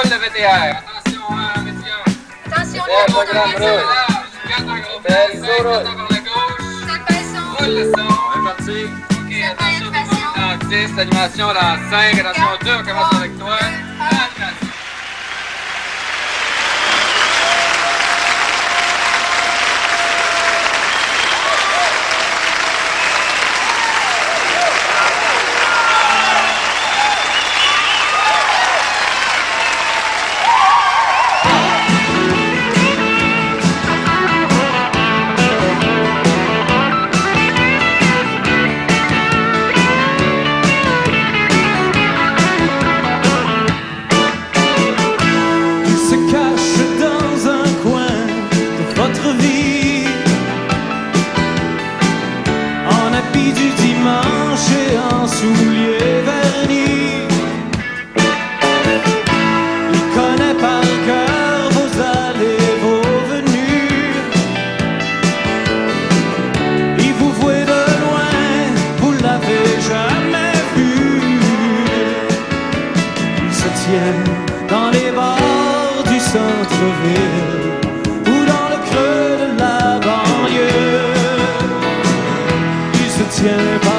roule le VTR. Attention, messieurs. Attention, les gros programme roule. 4 en gros plan, 5 par la gauche. Roule le son. C'est parti. Ok, attention tout le monde. Dans 10, animation dans 5. Attention 2, on commence avec toi. Animation. Souliers vernis, il connaît par cœur vos allées, vos venues. Il vous voit de loin, vous l'avez jamais vu. Il se tient dans les bars du centre-ville ou dans le creux de la banlieue. Il se tient partout.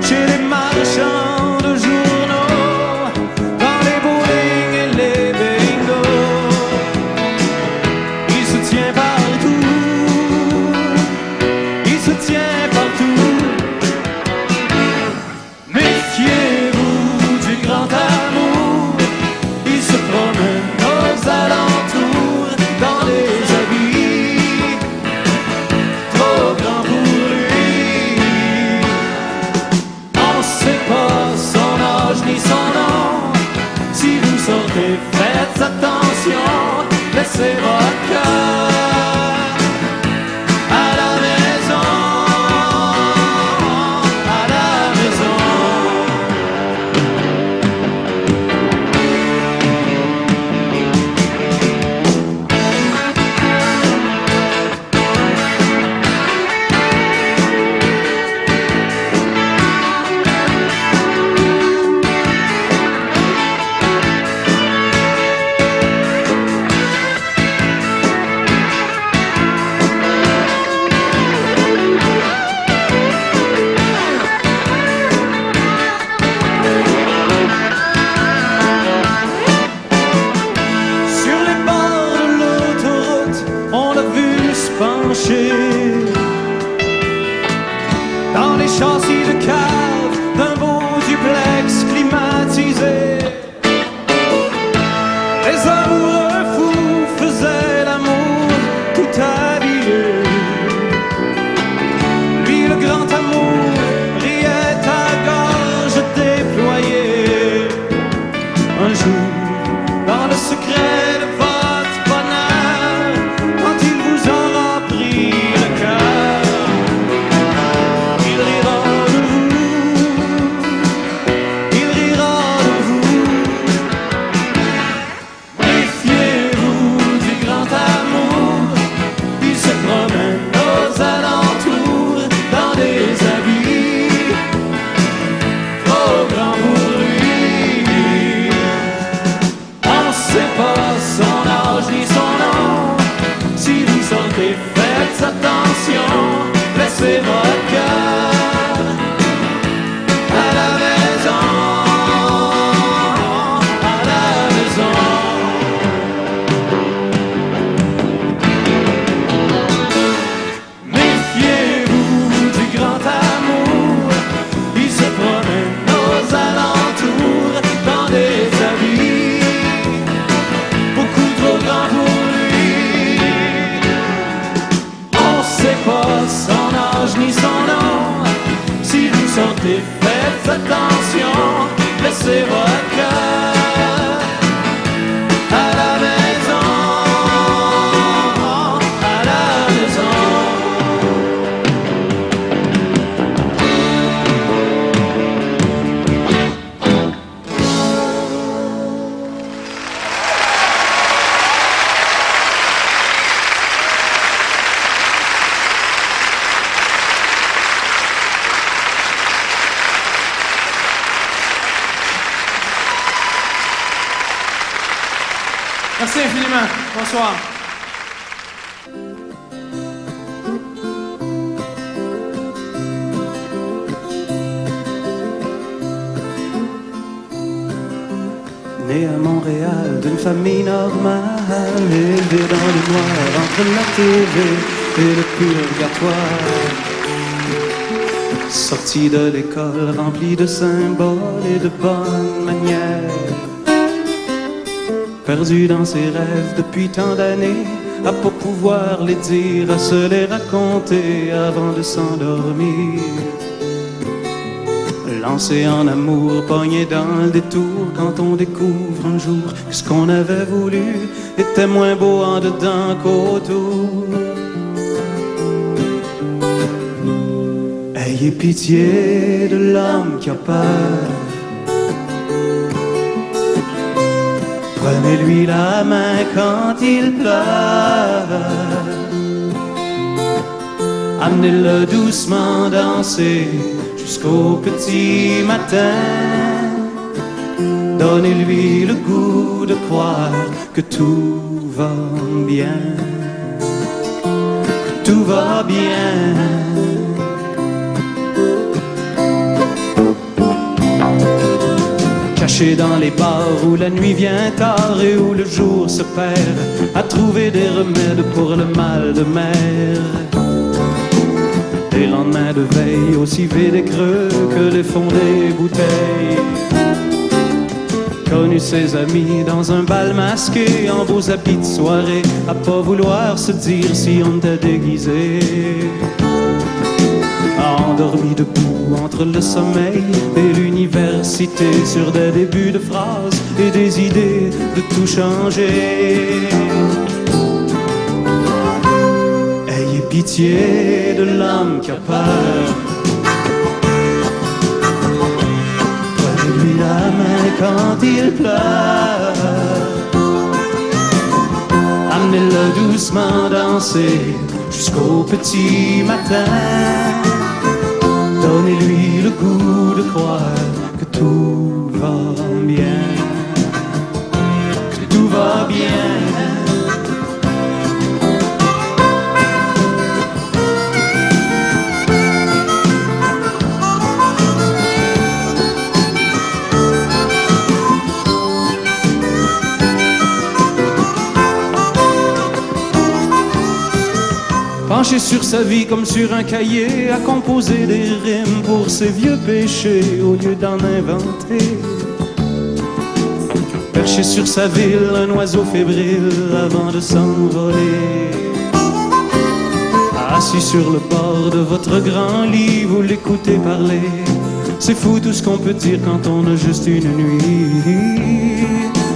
Chez les marchands de journaux, dans les bowling et les bingos, il se tient partout, il se tient partout. Méfiez-vous du grand amour, il se promène aux alentours dans des habits trop grands pour lui. Ni son nom, si vous sortez, faites attention, laissez votre cœur à la maison, à la maison. Dans les châssis de cave d'un beau duplex climatisé, les amoureux fous faisaient l'amour tout habillé. Lui, le grand amour, riait à gorge déployée. Un jour, dans le secret de votre bonheur, quand il vous aura pris le cœur, il rira de vous. Méfiez-vous du grand amour, il se promène aux alentours dans des habits trop grands pour lui. On sait pas son âge ni son nom, si vous sortez, faites attention, laissez votre cœur à la maison, à la maison. Méfiez-vous du grand amour, il se promène aux alentours dans des habits beaucoup trop grands pour lui. On et faites attention, laissez votre cœur à la maison, à la maison. Merci infiniment. Bonsoir. Né à Montréal d'une famille normale, élevé dans le noir entre la TV et le purgatoire. Sorti de l'école rempli de symboles et de bonnes manières. Perdu dans ses rêves depuis tant d'années, à pas pouvoir les dire, à se les raconter avant de s'endormir. Lancé en amour, pogné dans le détour, quand on découvre un jour que ce qu'on avait voulu était moins beau en dedans qu'autour. Ayez pitié de l'homme qui a peur. Prenez-lui la main quand il pleure. Amenez-le doucement danser jusqu'au petit matin. Donnez-lui le goût de croire que tout va bien, que tout va bien. Caché dans les bars où la nuit vient tard et où le jour se perd, à trouver des remèdes pour le mal de mer. Des lendemains de veille aussi vides et creux que les fonds des bouteilles. Connu ses amis dans un bal masqué, en beaux habits de soirée, à pas vouloir se dire si on était déguisé. Endormi debout entre le sommeil et l'université, sur des débuts de phrases et des idées de tout changer. Ayez pitié de l'homme qui a peur. Prenez-lui la main quand il pleure. Amenez-le doucement danser jusqu'au petit matin. Donnez-lui le goût de croire que tout va bien, que tout va bien. Penché sur sa vie comme sur un cahier, à composer des rimes pour ses vieux péchés au lieu d'en inventer. Perché sur sa ville, un oiseau fébrile avant de s'envoler. Assis sur le bord de votre grand lit, vous l'écoutez parler. C'est fou tout ce qu'on peut dire quand on a juste une nuit.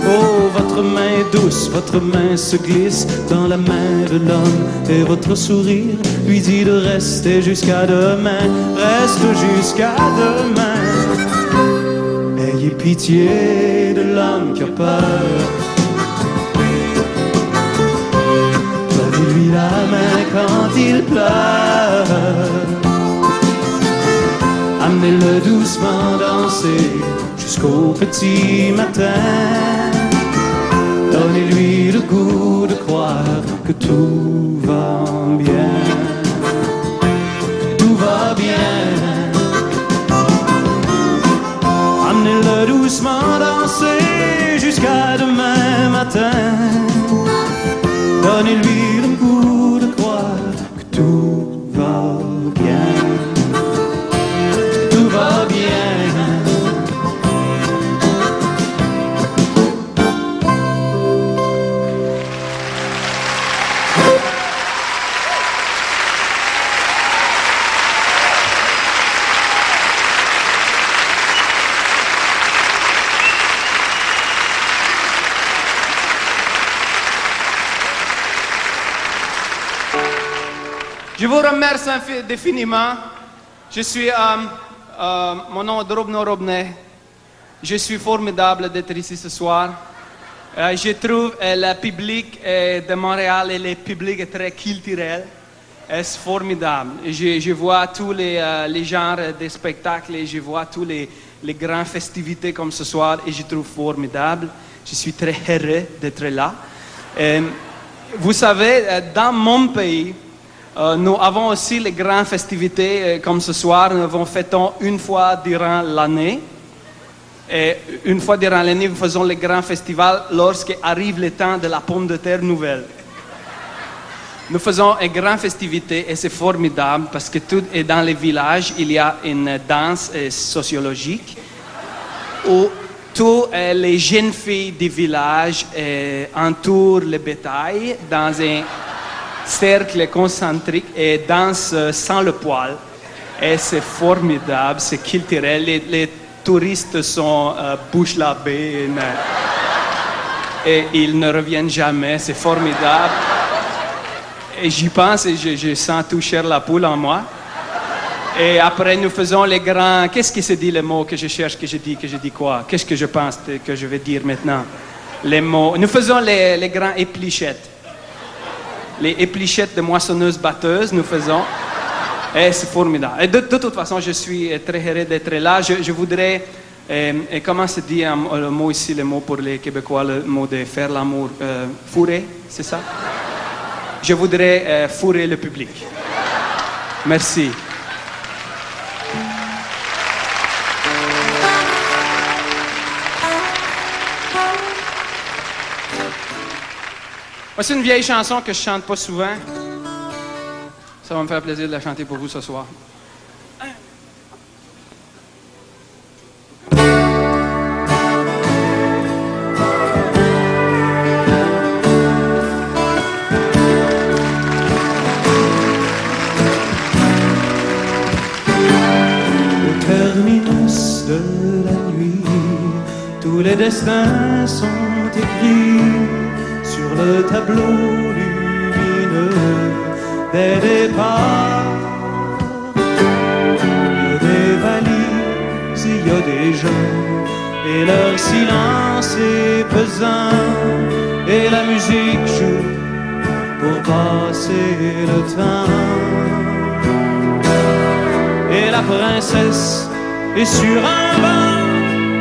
Oh, votre main est douce, votre main se glisse dans la main de l'homme, et votre sourire lui dit de rester jusqu'à demain. Reste jusqu'à demain. Ayez pitié de l'homme qui a peur. Donnez-lui la main quand il pleure. Amenez-le doucement danser jusqu'au petit matin. Donnez-lui le goût de croire que tout va bien, que tout va bien. Amenez-le doucement danser jusqu'à demain matin. Donnez-lui le goût de croire que tout va bien, que tout va bien. Je vous remercie définiment. Je suis mon nom est Drobno Robne. Je suis formidable d'être ici ce soir. Je trouve le public de Montréal et le public est très culturel. C'est formidable. Je vois tous les genres de spectacles et je vois tous les grandes festivités comme ce soir et je trouve formidable. Je suis très heureux d'être là. Vous savez, dans mon pays, nous avons aussi les grandes festivités comme ce soir. Nous fêtons une fois durant l'année. Et une fois durant l'année, nous faisons les grands festivals lorsqu'arrive le temps de la pomme de terre nouvelle. Nous faisons une grande festivité et c'est formidable parce que tout est dans les villages. Il y a une danse sociologique où toutes les jeunes filles du village entourent le bétail dans un cercle concentrique et dansent sans le poil. Et c'est formidable, c'est culturel. Les touristes sont bouche la bée et ils ne reviennent jamais. C'est formidable. Et j'y pense et je sens tout chair la poule en moi. Et après, nous faisons les grands... Qu'est-ce que se dit le mot que je cherche, que je dis quoi? Qu'est-ce que je pense que je vais dire maintenant? Les mots... Nous faisons les grands éplichettes. Les éplichettes de moissonneuses-batteuses, nous faisons. Et c'est formidable. Et de toute façon, je suis très heureux d'être là. Je voudrais... comment se dit le mot ici, le mot pour les Québécois, le mot de faire l'amour? Fourrer, c'est ça? Je voudrais fourrer le public. Merci. Voici une vieille chanson que je chante pas souvent. Ça va me faire plaisir de la chanter pour vous ce soir. Terminus de la nuit, tous les destins sont écrits sur le tableau lumineux des départs. Il y a des valises, il y a des gens, et leur silence est pesant, et la musique joue pour passer le temps. Et la princesse est sur un banc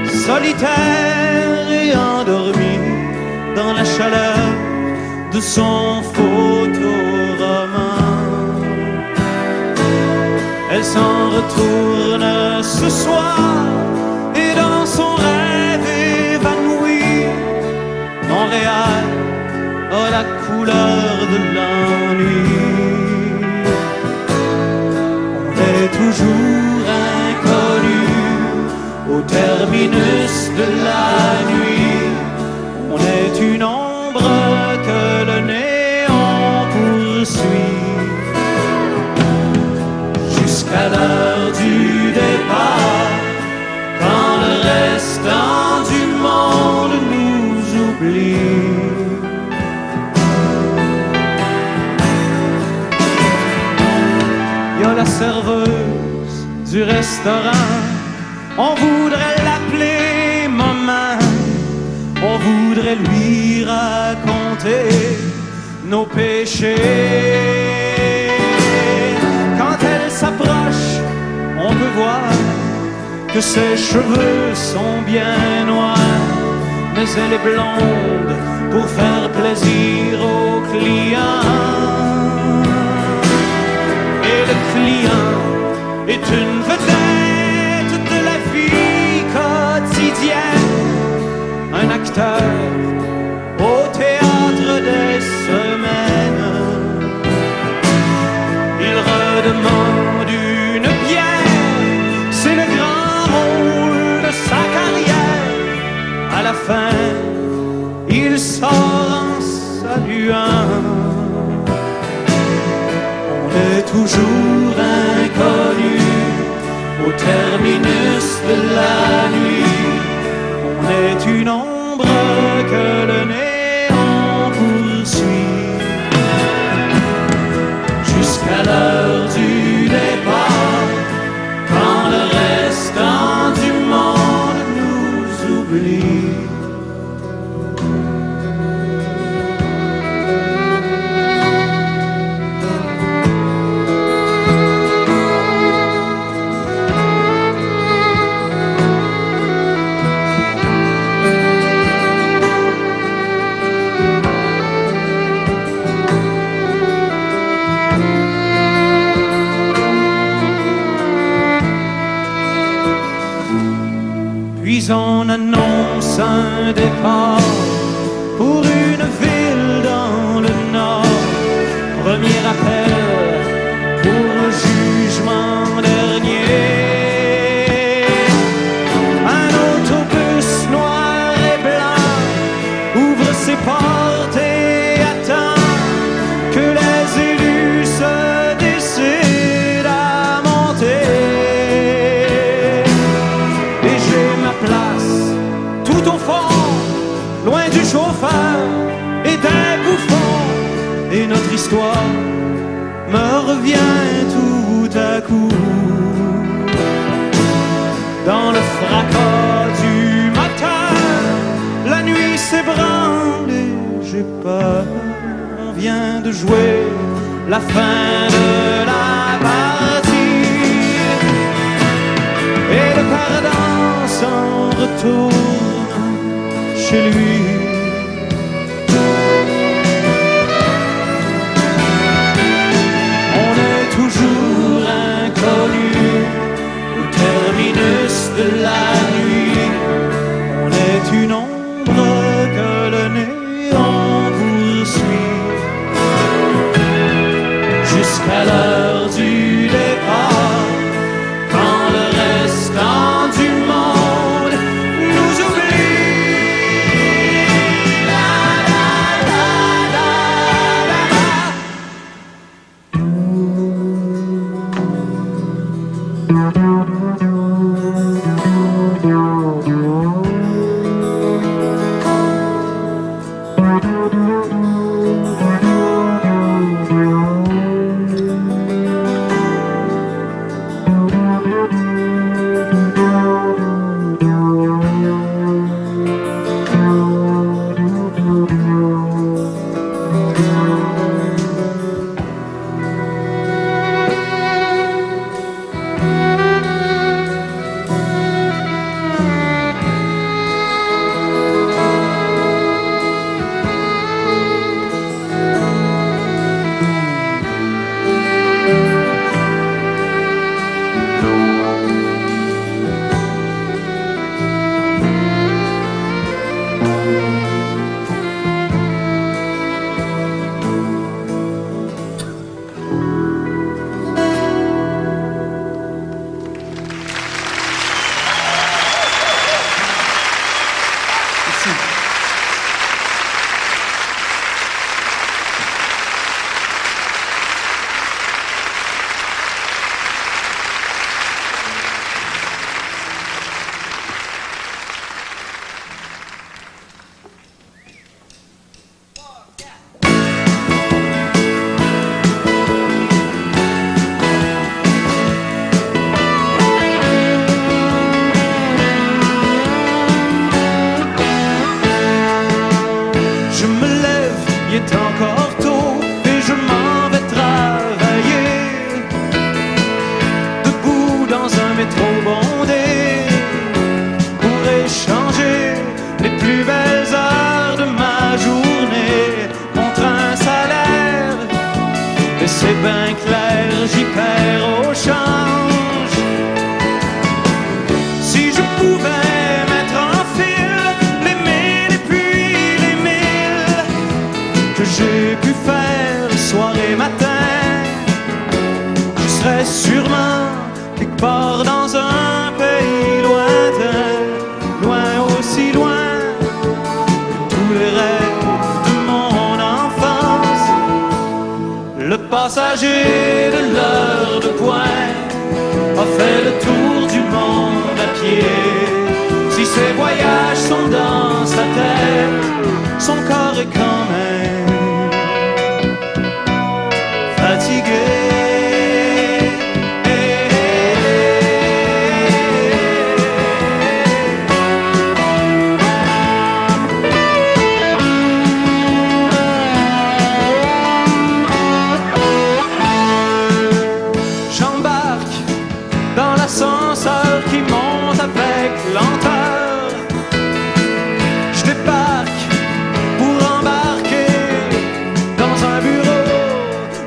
solitaire et endormie dans la chaleur de son photoroman. Elle s'en retourne ce soir et dans son rêve évanoui, Montréal a la couleur de l'ennui. Toujours inconnu au terminus de la nuit. On est une ombre que le néant poursuit jusqu'à l'heure du départ, quand le restant du monde nous oublie. Il y a la serveuse du restaurant, on voudrait l'appeler maman, on voudrait lui raconter nos péchés. Quand elle s'approche, on peut voir que ses cheveux sont bien noirs, mais elle est blonde pour faire plaisir aux clients. Et le client est une vedette de la vie quotidienne, un acteur au théâtre des semaines. Il redemande une bière, c'est le grand rôle de sa carrière. À la fin, il sort en saluant. On est toujours inconnu au terminus de la nuit. On est une ombre que le néant poursuit jusqu'à l'heure on annonce un départ pour une ville dans le nord. Premier appel pour le jugement dernier. Un autobus noir et blanc ouvre ses portes et attend que les élus se décident à monter. Et j'ai ma place tout au fond, loin du chauffeur et des bouffons. Et notre histoire me revient tout à coup. Dans le fracas du matin, la nuit s'ébranle et j'ai peur. On vient de jouer la fin de la partie et le perdant s'en retourne chez lui. On est toujours inconnu au terminus de la nuit. On est une ombre que le néant poursuit jusqu'à l'heure du départ, quand le restant du monde nous oublie. La, la, la, la, la, la. Je me lève, il est encore tôt et je m'en vais travailler. Debout dans un métro bondé pour échanger les plus belles heures de ma journée contre un salaire. Et c'est bien clair, j'y perds au change. Si je pouvais mettre en file les mille et puis les mille que j'ai pu faire soir et matin, je serais sûrement quelque part dans un pays lointain, loin aussi loin que tous les rêves de mon enfance. Le passager de l'heure de pointe a fait le tour du monde à pied. Si ses voyages sont dans sa tête, son corps est quand même fatigué. J'embarque dans l'ascenseur qui monte avec lenteur. Je débarque pour embarquer dans un bureau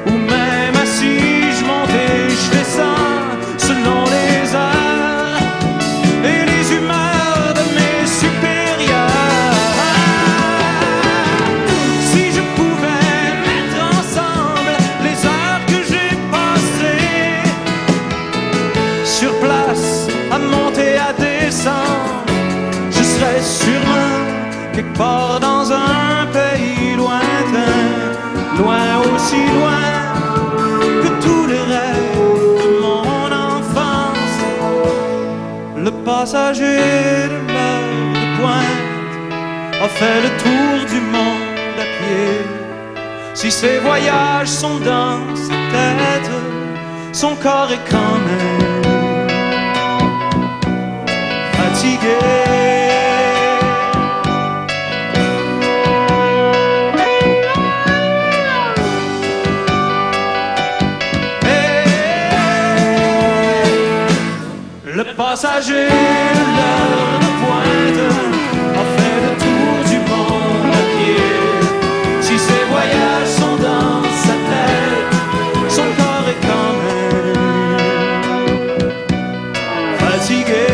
ou même assis fait le tour du monde à pied. Si ses voyages sont dans sa tête, son corps est quand même fatigué. Le passager de l'heure de pointe a fait le tour du monde à pied. Si ses voyages sont dans sa tête, son corps est quand même fatigué.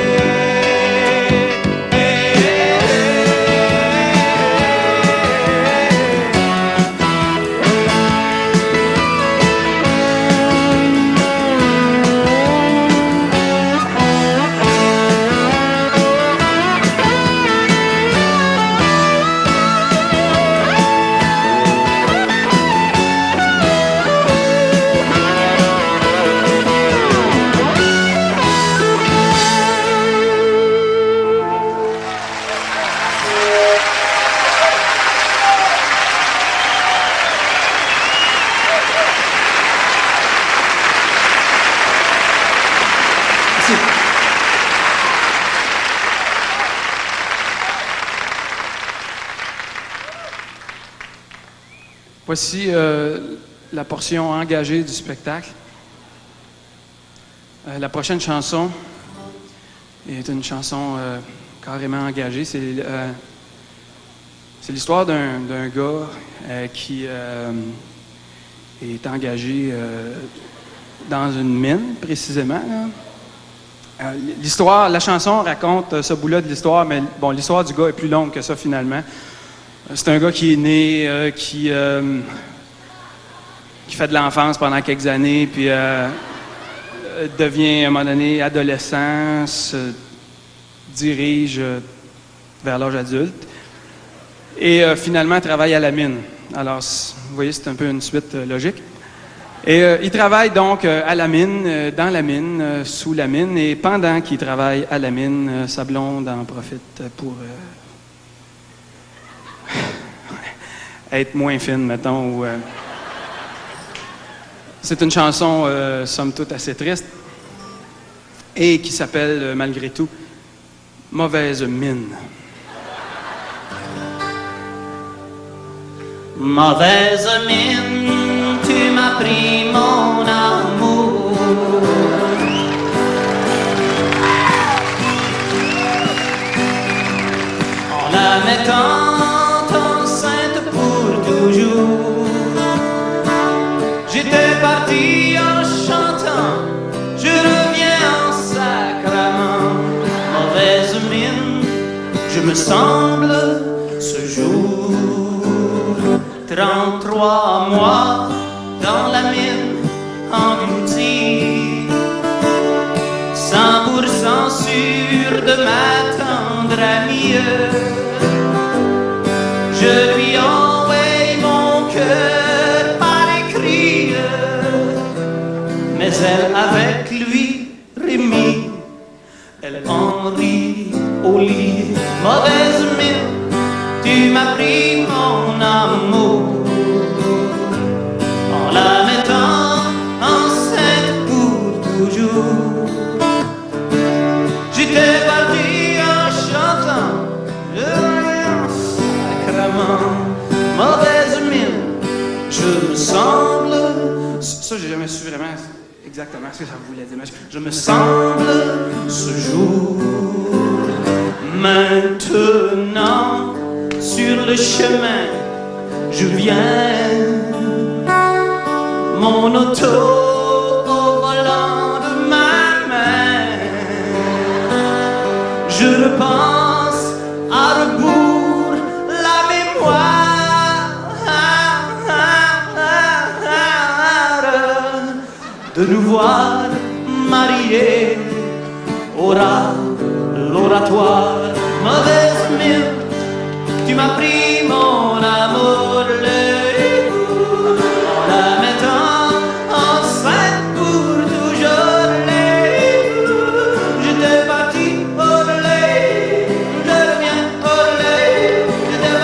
Voici la portion engagée du spectacle. La prochaine chanson est une chanson carrément engagée. C'est l'histoire d'un gars qui est engagé dans une mine, précisément. L'histoire, la chanson raconte ce bout-là de l'histoire, mais bon, l'histoire du gars est plus longue que ça, finalement. C'est un gars qui est né, qui fait de l'enfance pendant quelques années, puis devient à un moment donné adolescent, se dirige vers l'âge adulte, et finalement travaille à la mine. Alors, vous voyez, c'est un peu une suite logique. Et il travaille donc à la mine, dans la mine, sous la mine, et pendant qu'il travaille à la mine, sa blonde en profite pour être moins fine, mettons. Ou, c'est une chanson, somme toute, assez triste, et qui s'appelle, malgré tout, « Mauvaise mine ». Mauvaise mine, tu m'as pris mon amour. En la mettant enceinte pour toujours. J'étais parti en chantant, je reviens en sacrament. Mauvaise mine, je me semble ce jour. 33 mois dans la mine engloutie, 100% sûr de ma tendre amie. Je lui envoie mon cœur par écrit, mais elle avec lui Rémi, elle en rit au lit. Mauvaise mine, tu m'as pris mon amour. En la mettant enceinte pour toujours. J'étais parti en chantant, je reviens sacrement. Mauvaise mine, je me semble. Ça, j'ai jamais su vraiment exactement ce que ça voulait dire. Je me semble ce jour. Maintenant, sur le chemin, je viens. Mon auto au volant de ma main. Je repense à rebours la mémoire de nous voir mariés au l'oratoire. Mauvaise mine, tu m'as pris mon amour, en la mettant enceinte pour toujours. J'étais parti, je reviens, j'étais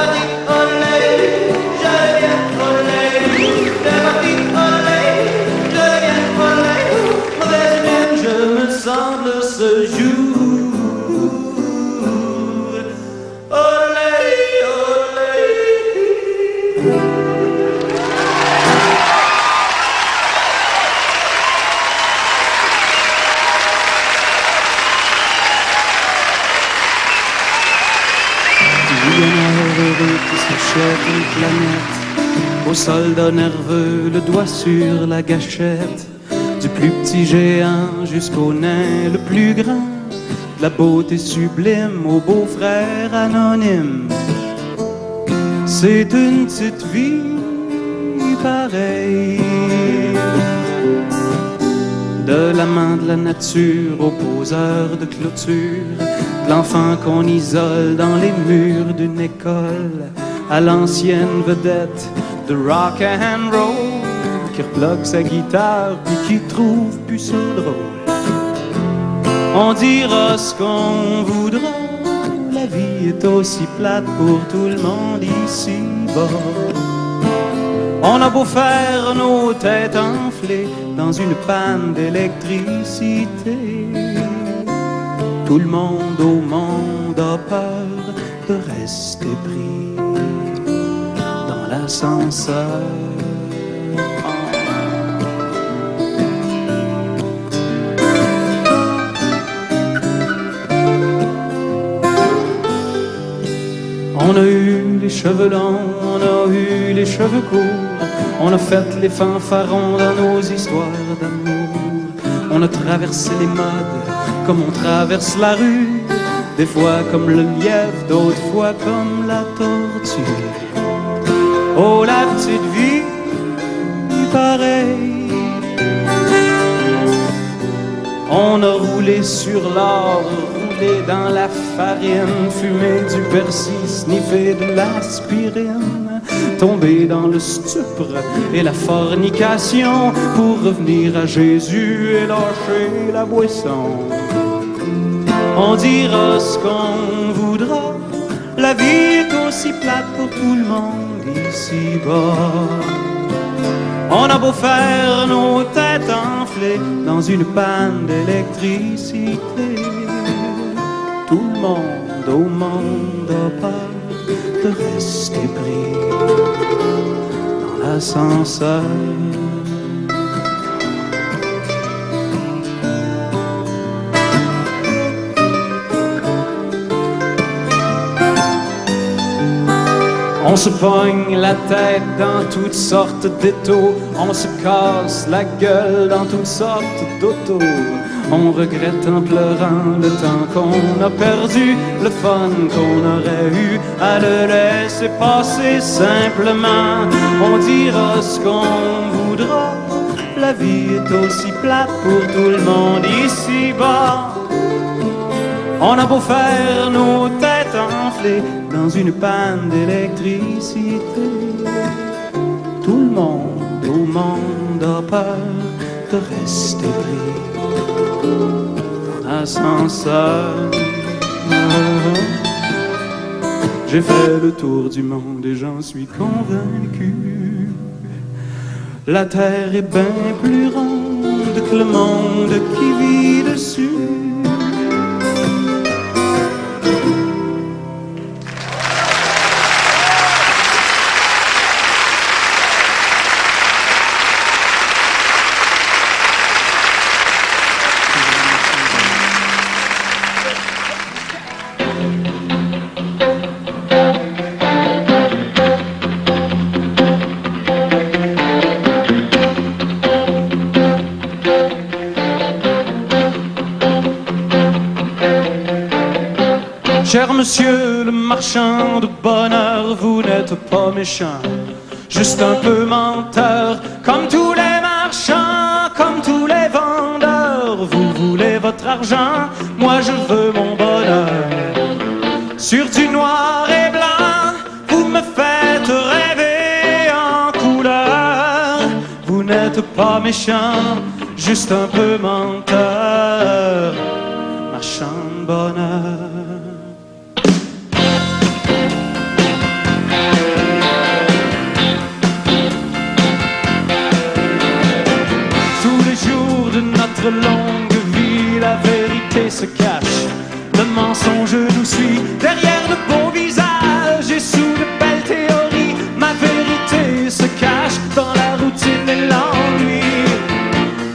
assiette une planète, aux soldats nerveux le doigt sur la gâchette, du plus petit géant jusqu'au nain le plus grand, de la beauté sublime au beau-frère anonyme. C'est une petite vie pareille, de l'amant de la nature au poseur de clôture, de l'enfant qu'on isole dans les murs d'une école, à l'ancienne vedette de rock and roll, qui reploque sa guitare puis qui trouve plus ça drôle. On dira ce qu'on voudra, la vie est aussi plate pour tout le monde ici-bas. On a beau faire nos têtes enflées dans une panne d'électricité, tout le monde au monde a peur de rester pris dans l'ascenseur. On a eu les cheveux longs, on a eu les cheveux courts, on a fait les fanfarons dans nos histoires d'amour. On a traversé les modes comme on traverse la rue, des fois comme le lièvre, d'autres fois comme la tortue. Oh, la petite vie, pareil. On a roulé sur l'or, roulé dans la farine, fumé du persil, sniffé de l'aspirine, tombé dans le stupre et la fornication pour revenir à Jésus et lâcher la boisson. On dira ce qu'on voudra, la vie est aussi plate pour tout le monde ici-bas. On a beau faire nos têtes enflées dans une panne d'électricité, tout le monde au monde a peur de rester pris dans l'ascenseur. On se pogne la tête dans toutes sortes d'étaux, on se casse la gueule dans toutes sortes d'autos. On regrette en pleurant le temps qu'on a perdu, le fun qu'on aurait eu à le laisser passer simplement. On dira ce qu'on voudra, la vie est aussi plate pour tout le monde ici-bas. On a beau faire nos têtes enflées dans une panne d'électricité, tout le monde au monde a peur de rester pris dans l'ascenseur. J'ai fait le tour du monde et j'en suis convaincu, la terre est bien plus ronde que le monde qui vit dessus. Cher monsieur le marchand de bonheur, vous n'êtes pas méchant, juste un peu menteur, comme tous les marchands, comme tous les vendeurs. Vous voulez votre argent, moi je veux mon bonheur. Sur du noir et blanc, vous me faites rêver en couleur. Vous n'êtes pas méchant, juste un peu menteur, marchand de bonheur. Notre longue vie, la vérité se cache, le mensonge nous suit derrière de beaux visages et sous de belles théories. Ma vérité se cache dans la routine et l'ennui.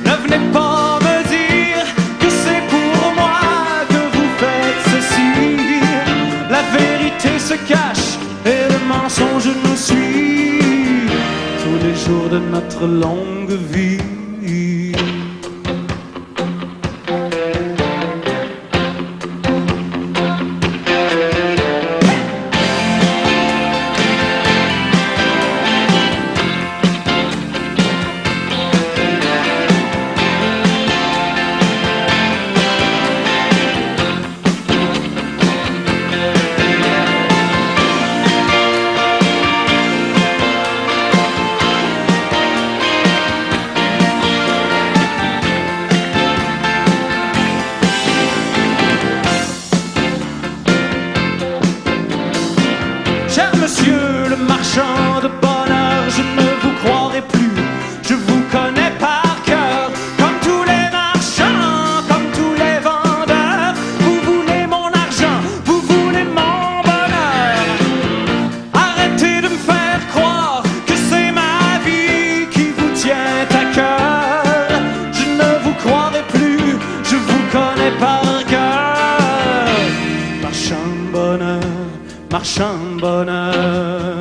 Ne venez pas me dire que c'est pour moi que vous faites ceci. La vérité se cache et le mensonge nous jour de notre longue vie. Monsieur le marchand de bonheur, je ne vous croirai plus, je vous connais par cœur. Comme tous les marchands, comme tous les vendeurs, vous voulez mon argent, vous voulez mon bonheur. Arrêtez de me faire croire que c'est ma vie qui vous tient à cœur. Je ne vous croirai plus, je vous connais par cœur. Marchand de bonheur, marchand de bonheur.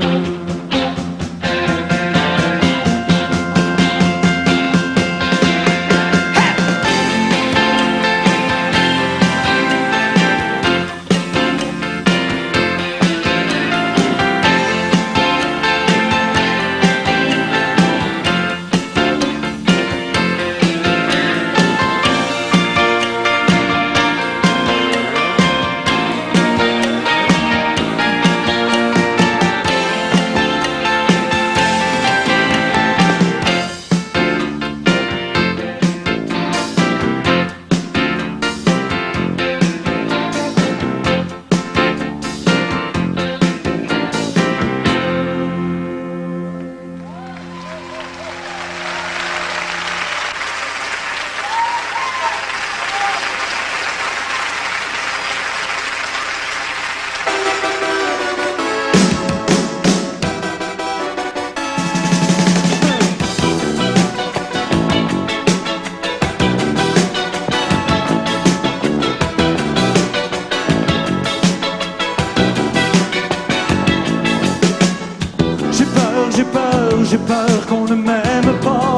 J'ai peur qu'on ne m'aime pas.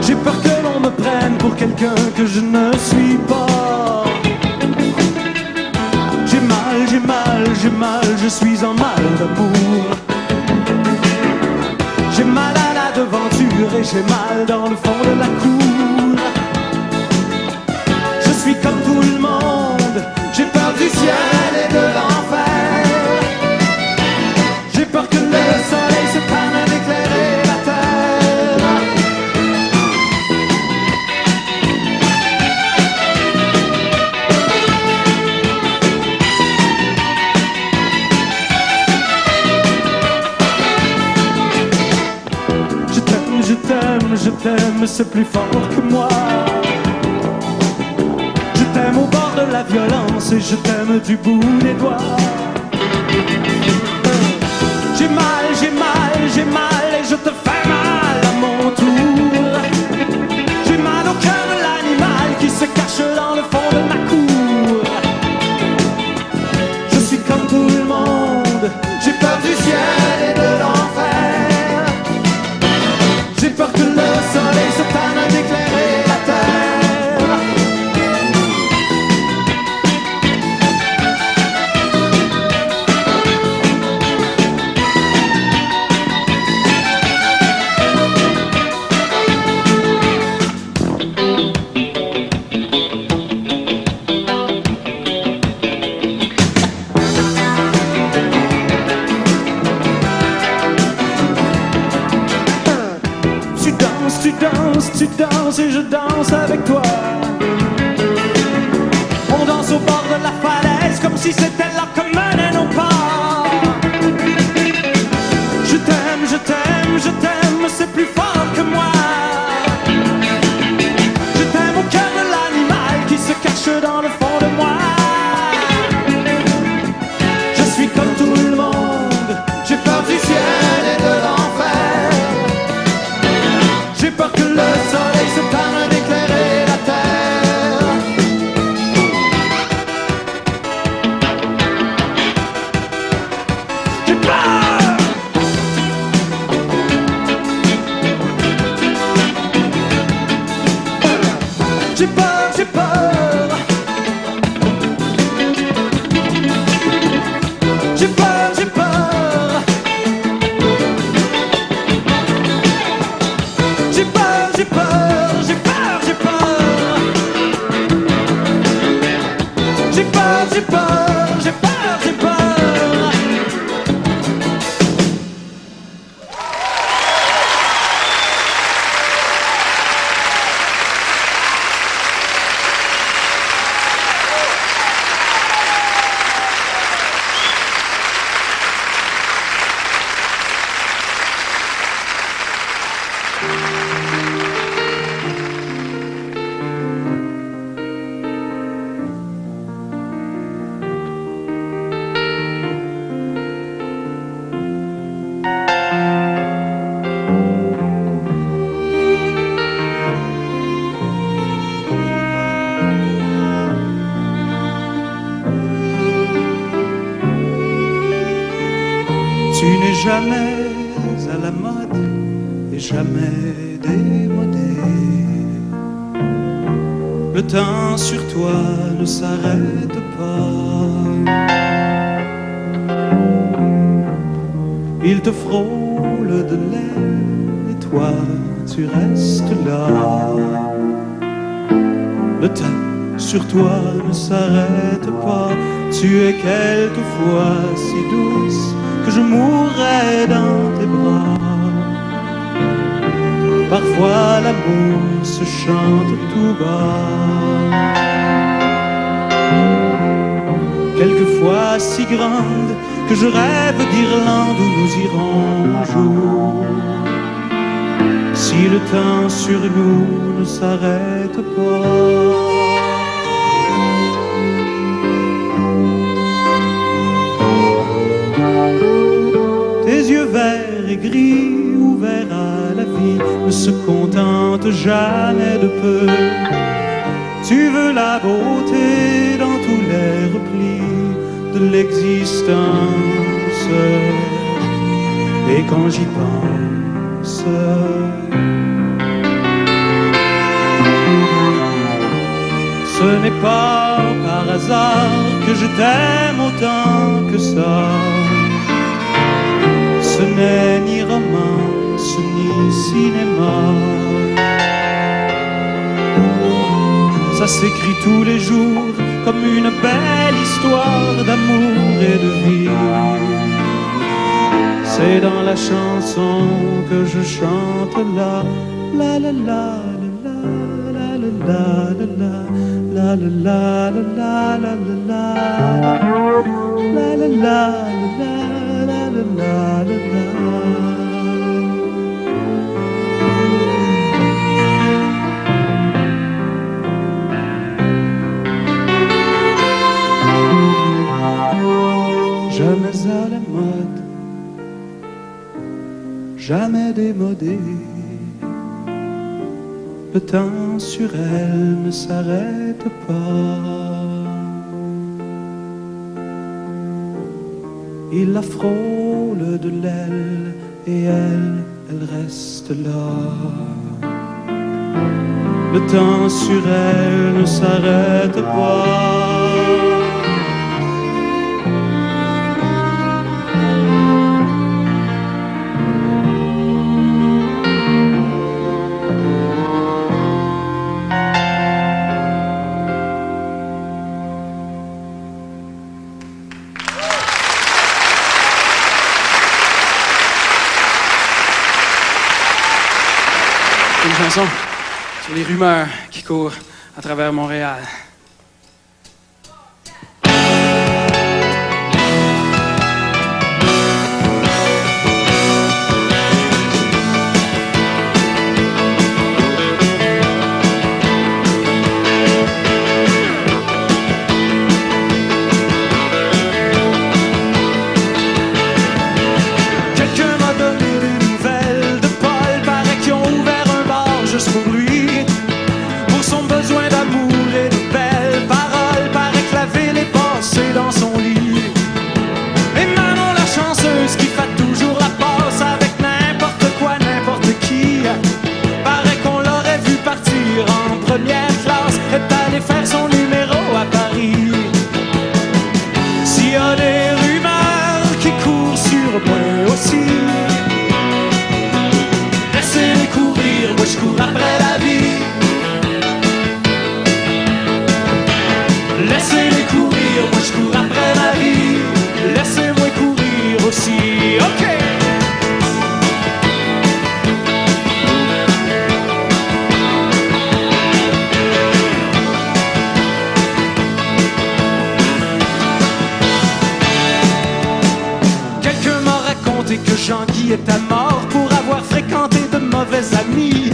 J'ai peur que l'on me prenne pour quelqu'un que je ne suis pas. J'ai mal, je suis en mal d'amour. J'ai mal à la devanture et j'ai mal dans le fond de la cour. Je suis comme tout le monde, j'ai peur du ciel et de l'enfer. J'ai peur que le soleil se permette d'éclairer la terre. Je t'aime, c'est plus fort que moi. Je t'aime au bord de la violence et je t'aime du bout des doigts. J'ai mal et je te fais mal à mon tour. J'ai mal au cœur de l'animal qui se cache dans le fond de ma cour. Je suis comme tout le monde, j'ai peur du ciel et de l'enfer. J'ai peur que le soleil se permette d'éclairer la terre. Tu danses et je danse avec toi. On danse au bord de la falaise comme si c'était là que menaient nos pas. Je t'aime, c'est plus fort que moi. Je t'aime au cœur de l'animal qui se cache dans le fond de moi. Je suis comme tout le monde, j'ai peur du ciel et de l'enfer. J'ai peur que le soleil se permette d'éclairer la terre. j'ai peur, j'ai peur. J'ai peur, j'ai peur. J'ai peur, j'ai peur, j'ai peur, j'ai peur. J'ai peur, j'ai peur, j'ai peur, j'ai peur. Tu n'es jamais à la mode et jamais démodé. Le temps sur toi ne s'arrête pas. Il te frôle de l'aile et toi tu restes là. Le temps sur toi ne s'arrête pas. Tu es quelquefois si douce que je mourrais dans tes bras. Parfois l'amour se chante tout bas. Quelquefois si grande que je rêve d'Irlande où nous irons un jour. Si le temps sur nous ne s'arrête pas. Tes yeux verts et gris, ouverts à la vie, ne se contentent jamais de peu. Tu veux la beauté dans tous les replis de l'existence. Et quand j'y pense, ce n'est pas par hasard que je t'aime autant que ça. Ce n'est ni romance ni cinéma. Ça s'écrit tous les jours comme une belle histoire d'amour et de vie. C'est dans la chanson que je chante la la la la la la la la la la la la la la la jamais à la mode, jamais démodé. Le temps sur elle ne s'arrête pas. Il la frôle de l'aile et elle reste là. Le temps sur elle ne s'arrête pas. Une chanson sur les rumeurs qui courent à travers Montréal. Quelqu'un m'a donné des nouvelles de Paul, paraît qu'ils ont ouvert un bar juste pour lui, pour son besoin d'amour et de paix. faire son numéro à Paris. S'il y a des rumeurs qui courent sur moi aussi, laissez-les courir, moi je cours après la vie. Laissez-les courir, moi je cours après ma vie. Laissez-moi courir aussi, ok. Que Jean-Guy est à mort pour avoir fréquenté de mauvais amis.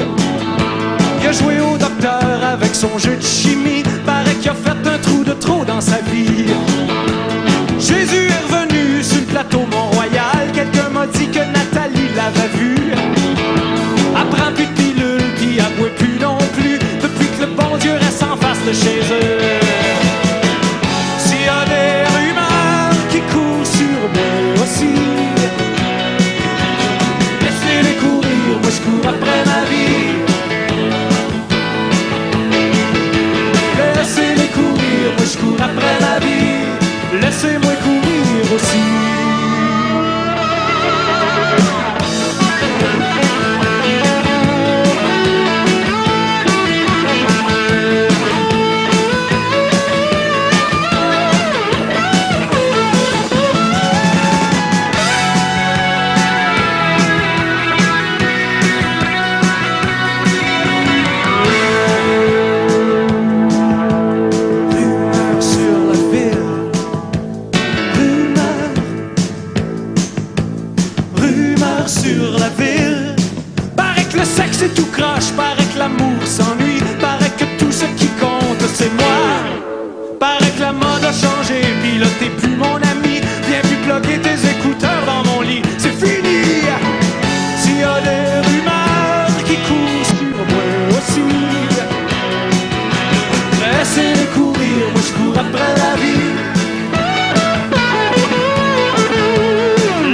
Il a joué au docteur avec son jeu de chimie. Paraît qu'il a fait un trou de trop dans sa vie. Jésus est revenu sur le plateau Mont-Royal. Quelqu'un m'a dit que Nathalie l'avait vu. Elle prend plus de pilules, puis elle boit plus non plus. Depuis que le bon Dieu reste en face de chez eux. S'il y a des rumeurs qui courent sur moi aussi, laissez-les courir, moi je cours après ma vie. Laissez-les courir, moi je cours après ma vie. Laissez-moi courir aussi. C'est tout croche, paraît que l'amour s'ennuie. Paraît que tout ce qui compte c'est moi. Paraît que la mode a changé, puis là t'es plus mon ami. Viens plus plugger tes écouteurs dans mon lit, c'est fini. S'il y a des rumeurs qui courent sur moi aussi, laissez-les courir, moi je cours après la vie.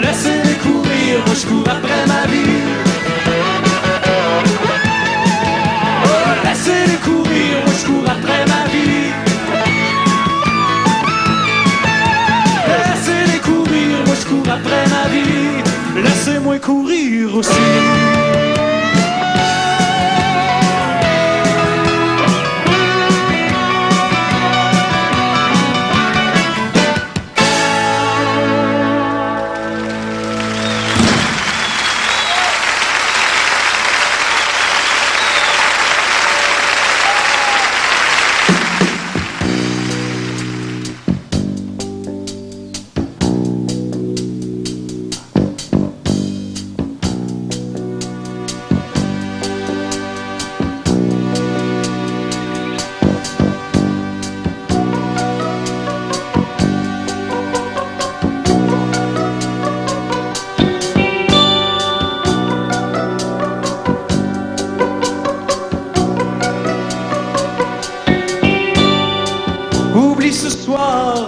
Laissez-les courir, moi je cours après ma vie. Laissez-les courir, moi je cours après ma vie. Laissez-les courir, moi je cours après ma vie. Laissez-moi courir aussi.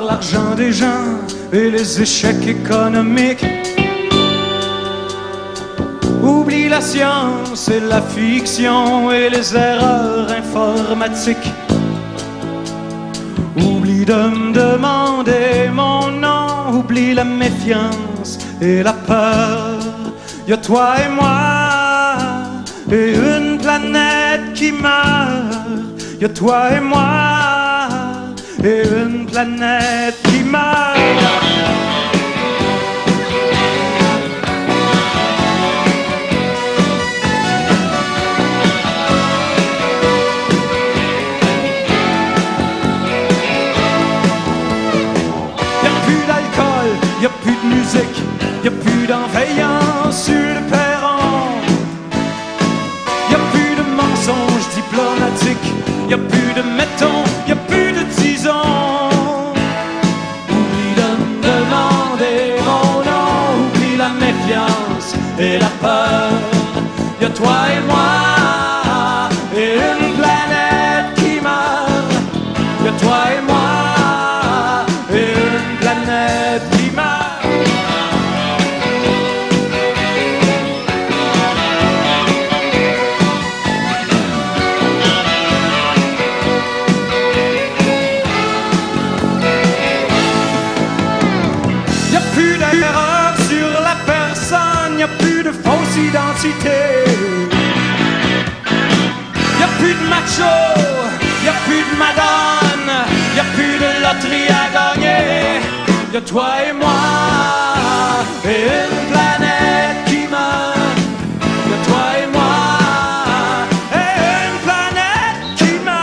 L'argent des gens et les échecs économiques. Oublie la science et la fiction et les erreurs informatiques. Oublie de me demander mon nom. Oublie la méfiance et la peur. Y'a toi et moi et une planète qui meurt. Y'a toi et moi et une planète qui meurt. Y'a plus d'alcool, y'a plus de musique, y'a plus d'enveillance sur le perron. Y'a plus de mensonges diplomatiques, y'a plus de mettons, y'a plus de disons. Oublie de me demander mon nom, oublie la méfiance et la peur. Y'a toi et moi et une planète qui meurt. Y'a toi et moi et une planète qui meurt. toi et moi, et une planète qui meurt. Que toi et moi, et une planète qui meurt.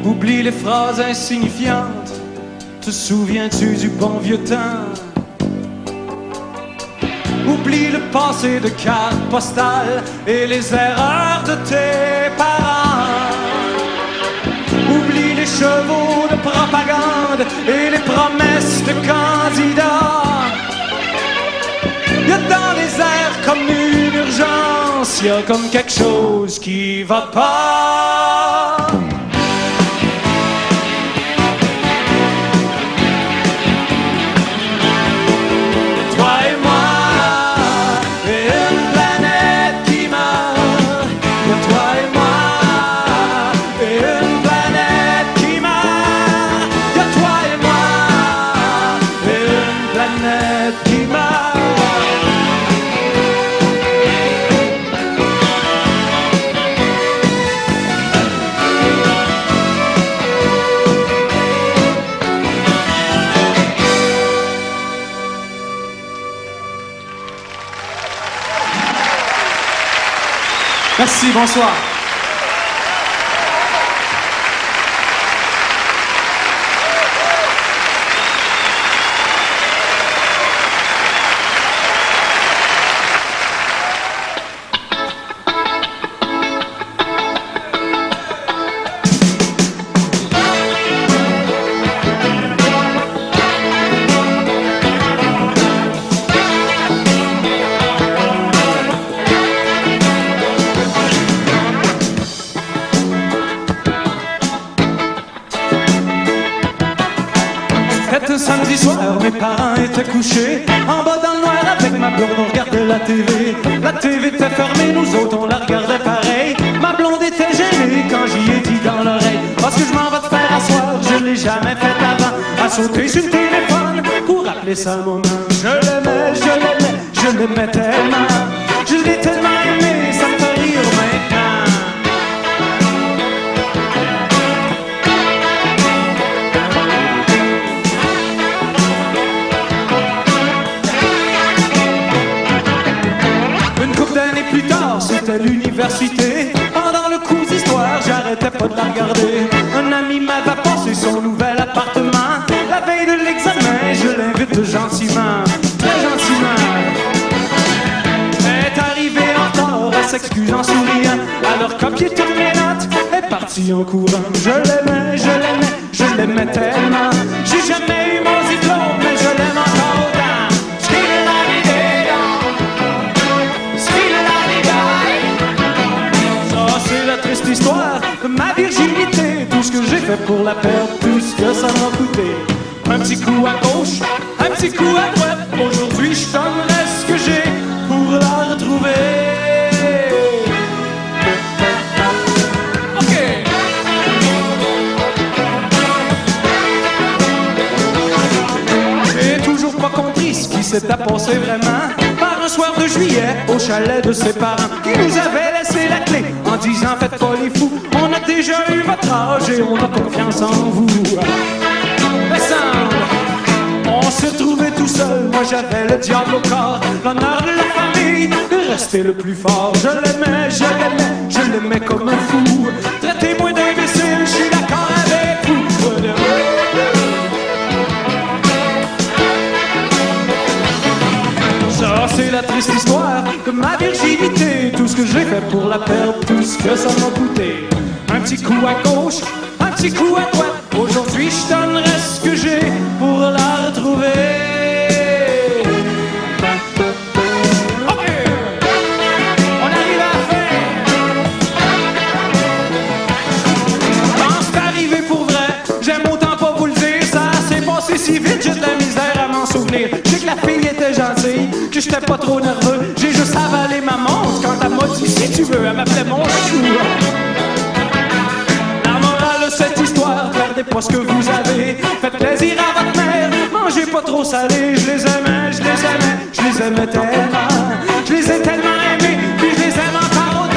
Oublie les phrases insignifiantes. Te souviens-tu du bon vieux temps? Oublie le passé de cartes postales et les erreurs de tes parents. Oublie les chevaux de propagande et les promesses de candidats. Y a dans les airs comme une urgence, y a comme quelque chose qui va pas. Merci, bonsoir. Samedi soir, mes parents étaient couchés en bas dans le noir avec ma blonde, on regardait la TV. La TV était fermée, nous autres on la regardait pareil. Ma blonde était gênée quand j'y ai dit dans l'oreille: parce que je m'en vais te faire asseoir, je l'ai jamais fait avant, à sauter sur le téléphone pour rappeler ça mon âme. Je l'aimais, je l'aimais, je l'aimais tellement, je l'ai tellement aimé, ça me fait rire maintenant. Plus tard, c'était l'université. Pendant le cours d'histoire, j'arrêtais pas de la regarder. Un ami m'avait passé son nouvel appartement. La veille de l'examen, je l'invite gentiment, très gentiment. Elle est arrivée en retard, elle s'excuse en souriant. Alors copier toutes mes notes, elle est partie en courant. Je l'aimais, je l'aimais, je l'aimais tellement. J'ai jamais eu mon diplôme, mais je l'aime encore autant. Triste histoire de ma virginité, tout ce que j'ai fait pour la perdre, tout ce que ça m'a coûté. Un petit coup à gauche, un petit coup à droite, aujourd'hui je donnerai ce que j'ai pour la retrouver. Ok. J'ai toujours pas compris ce qui s'était passé vraiment. Par un soir de juillet, au chalet de ses parents, qui nous avaient laissé la clé en disant: faites pas les fous, on a déjà eu votre âge et on a confiance en vous. Mais semble, on s'est trouvé tout seul, moi j'avais le diable au corps, l'honneur de la famille, de rester le plus fort. Je l'aimais, je l'aimais, je l'aimais comme un fou. Traitez-moi d'imbécile, je suis d'accord avec vous. Ça c'est la triste histoire de ma virginité, tout ce que j'ai fait pour la perdre, tout ce que ça m'a coûté. Un petit coup à gauche, un petit coup à droite, aujourd'hui je donnerai ce que j'ai pour la retrouver. Ok, on arrive à la fin. Quand c'est arrivé pour vrai, j'aime autant pas vous le dire, ça s'est passé si vite, j'ai de la misère à m'en souvenir. Je sais que la fille est que j'étais pas trop nerveux. J'ai juste avalé ma montre quand elle m'a dit si tu veux, elle m'appelait mon chou. La morale de cette histoire, perdez pas ce que vous avez. Faites plaisir à votre mère, mangez pas trop salé. Je les aimais, je les aimais, je les aimais tellement. Je les ai tellement aimés, puis je les aime encore autant.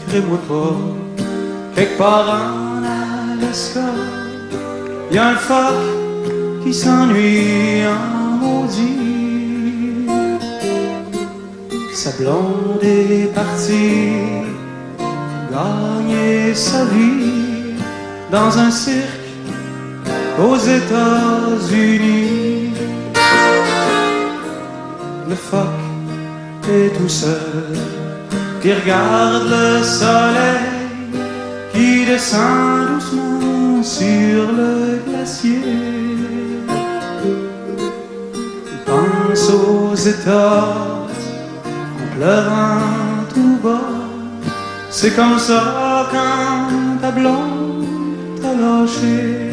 Crée-moi pas, quelque part en Alaska, y a un phoque qui s'ennuie en maudit. Sa blonde est partie gagner sa vie dans un cirque aux États-Unis. Le phoque est tout seul, qui regarde le soleil qui descend doucement sur le glacier. Il pense aux États en pleurant tout bas. C'est comme ça quand ta blonde t'a lâché.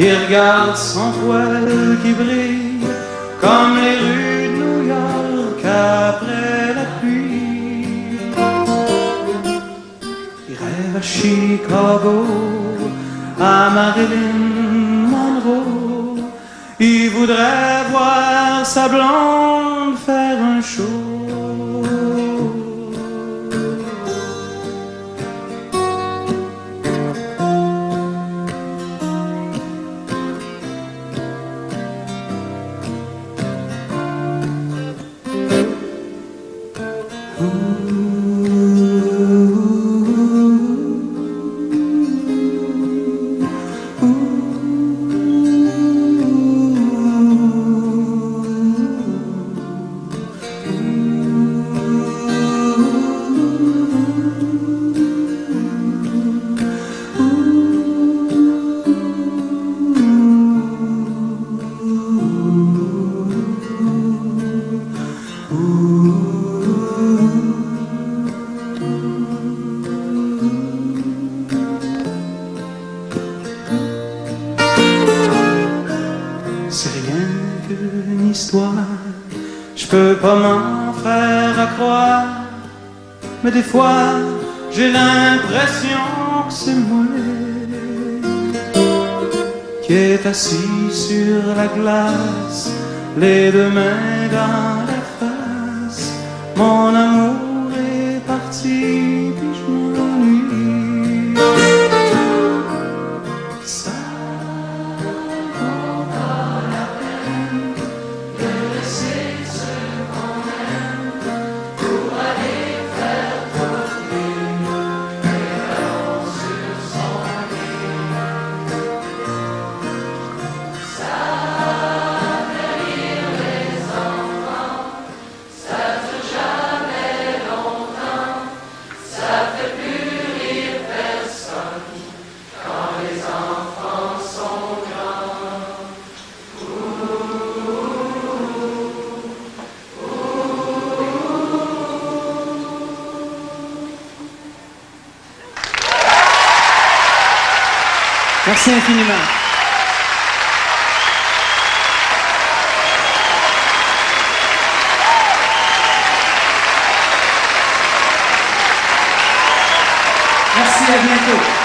Il regarde son poil qui brille comme les rues de New York après la pluie. Il rêve à Chicago, à Marilyn Monroe. Il voudrait voir sa blonde faire un show. Je peux pas m'en faire à croire, mais des fois j'ai l'impression que c'est moi qui est assis sur la glace, les deux mains dans la face. Mon amour est parti, puis je m'ennuie. Ça vaut pas la peine de laisser ce qu'on aime pour aller faire tourner les ballons sur son lit. Ça fait rire les enfants, Merci infiniment. Merci, à bientôt.